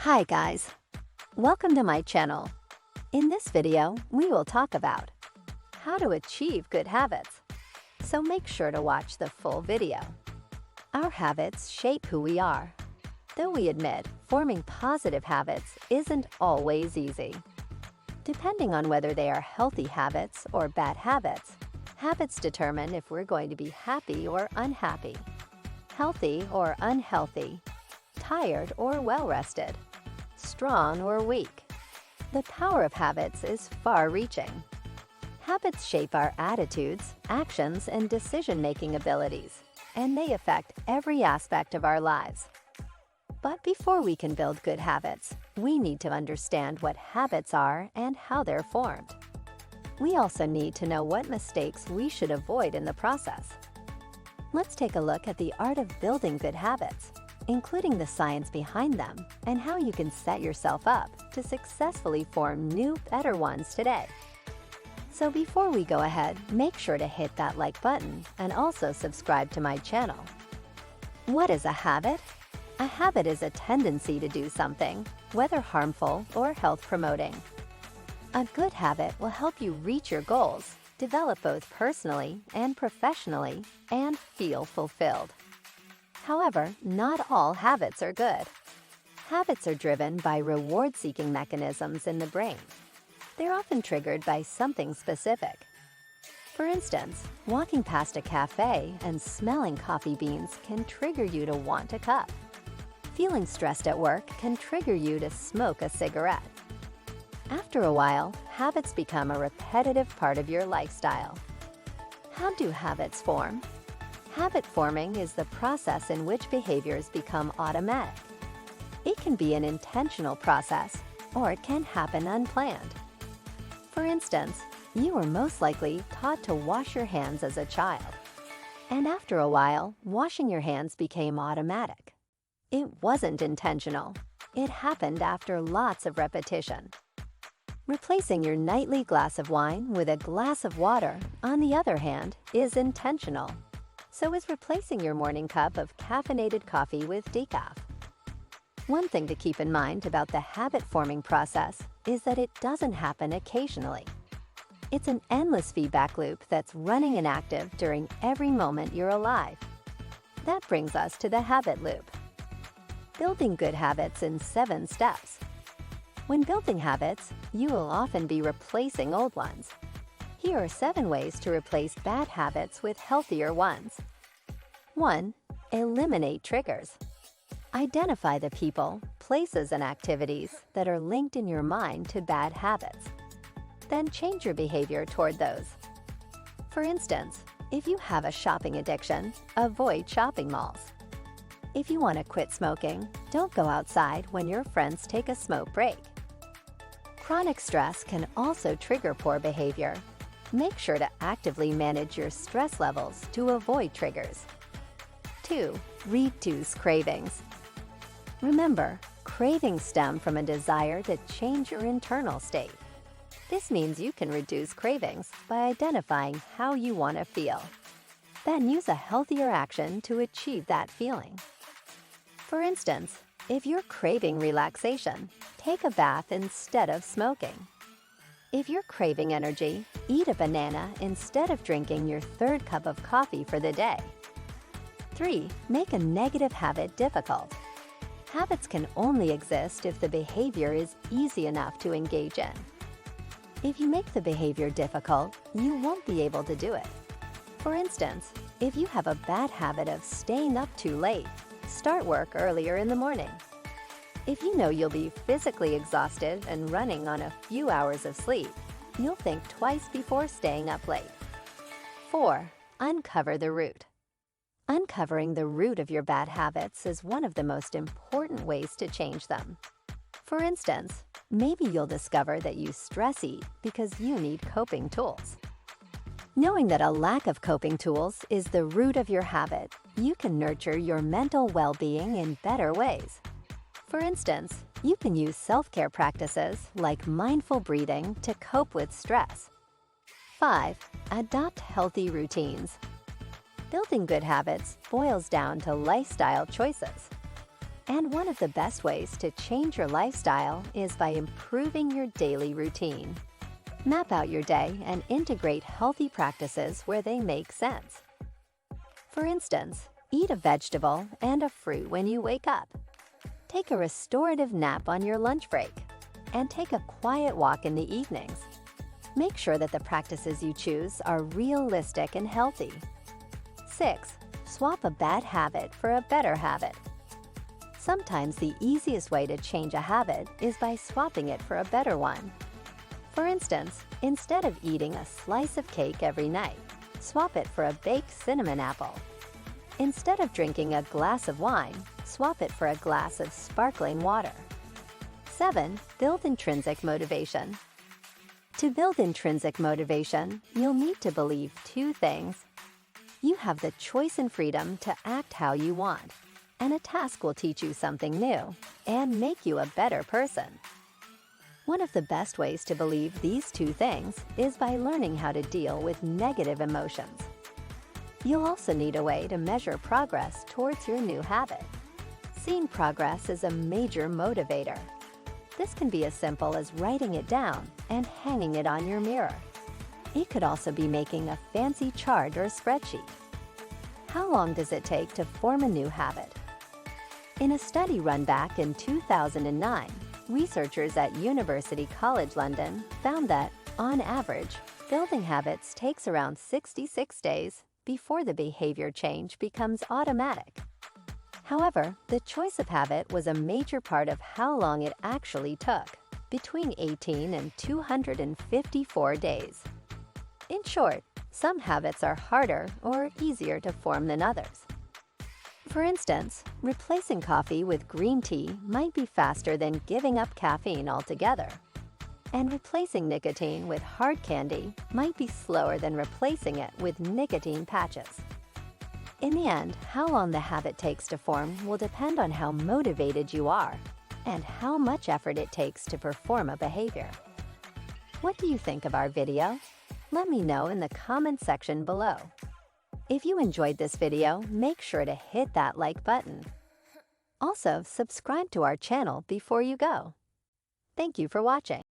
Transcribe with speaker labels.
Speaker 1: Hi guys, welcome to my channel. In this video, we will talk about how to achieve good habits. So make sure to watch the full video. Our habits shape who we are. Though we admit forming positive habits isn't always easy. Depending on whether they are healthy habits or bad habits, habits determine if we're going to be happy or unhappy, healthy or unhealthy, tired or well-rested, strong or weak. The power of habits is far-reaching. Habits shape our attitudes, actions, and decision-making abilities, and they affect every aspect of our lives. But before we can build good habits, we need to understand what habits are and how they're formed. We also need to know what mistakes we should avoid in the process. Let's take a look at the art of building good habits, including the science behind them and how you can set yourself up to successfully form new, better ones today. So before we go ahead, make sure to hit that like button and also subscribe to my channel. What is a habit? A habit is a tendency to do something, whether harmful or health-promoting. A good habit will help you reach your goals, develop both personally and professionally, and feel fulfilled. However, not all habits are good. Habits are driven by reward-seeking mechanisms in the brain. They're often triggered by something specific. For instance, walking past a cafe and smelling coffee beans can trigger you to want a cup. Feeling stressed at work can trigger you to smoke a cigarette. After a while, habits become a repetitive part of your lifestyle. How do habits form? Habit forming is the process in which behaviors become automatic. It can be an intentional process, or it can happen unplanned. For instance, you were most likely taught to wash your hands as a child. And after a while, washing your hands became automatic. It wasn't intentional. It happened after lots of repetition. Replacing your nightly glass of wine with a glass of water, on the other hand, is intentional. So is replacing your morning cup of caffeinated coffee with decaf. One thing to keep in mind about the habit-forming process is that it doesn't happen occasionally. It's an endless feedback loop that's running and active during every moment you're alive. That brings us to the habit loop. Building good habits in 7 steps. When building habits, you will often be replacing old ones. Here are 7 ways to replace bad habits with healthier ones. 1. Eliminate triggers. Identify the people, places, and activities that are linked in your mind to bad habits. Then change your behavior toward those. For instance, if you have a shopping addiction, avoid shopping malls. If you want to quit smoking, don't go outside when your friends take a smoke break. Chronic stress can also trigger poor behavior. Make sure to actively manage your stress levels to avoid triggers. 2. Reduce cravings. Remember, cravings stem from a desire to change your internal state. This means you can reduce cravings by identifying how you want to feel. Then use a healthier action to achieve that feeling. For instance, if you're craving relaxation, take a bath instead of smoking. If you're craving energy, eat a banana instead of drinking your 3rd cup of coffee for the day. 3. Make a negative habit difficult. Habits can only exist if the behavior is easy enough to engage in. If you make the behavior difficult, you won't be able to do it. For instance, if you have a bad habit of staying up too late, start work earlier in the morning. If you know you'll be physically exhausted and running on a few hours of sleep, you'll think twice before staying up late. 4. Uncover the root. Uncovering the root of your bad habits is one of the most important ways to change them. For instance, maybe you'll discover that you stress eat because you need coping tools. Knowing that a lack of coping tools is the root of your habit, you can nurture your mental well-being in better ways. For instance, you can use self-care practices like mindful breathing to cope with stress. 5. Adopt healthy routines. Building good habits boils down to lifestyle choices. And one of the best ways to change your lifestyle is by improving your daily routine. Map out your day and integrate healthy practices where they make sense. For instance, eat a vegetable and a fruit when you wake up. Take a restorative nap on your lunch break, and take a quiet walk in the evenings. Make sure that the practices you choose are realistic and healthy. 6. Swap a bad habit for a better habit. Sometimes the easiest way to change a habit is by swapping it for a better one. For instance, instead of eating a slice of cake every night, swap it for a baked cinnamon apple. Instead of drinking a glass of wine, swap it for a glass of sparkling water. 7. Build intrinsic motivation. To build intrinsic motivation, you'll need to believe two things. You have the choice and freedom to act how you want, and a task will teach you something new and make you a better person. One of the best ways to believe these two things is by learning how to deal with negative emotions. You'll also need a way to measure progress towards your new habit. Seeing progress is a major motivator. This can be as simple as writing it down and hanging it on your mirror. It could also be making a fancy chart or spreadsheet. How long does it take to form a new habit? In a study run back in 2009, researchers at University College London found that, on average, building habits takes around 66 days before the behavior change becomes automatic. However, the choice of habit was a major part of how long it actually took, between 18 and 254 days. In short, some habits are harder or easier to form than others. For instance, replacing coffee with green tea might be faster than giving up caffeine altogether. And replacing nicotine with hard candy might be slower than replacing it with nicotine patches. In the end, how long the habit takes to form will depend on how motivated you are and how much effort it takes to perform a behavior. What do you think of our video? Let me know in the comment section below. If you enjoyed this video, make sure to hit that like button. Also, subscribe to our channel before you go. Thank you for watching.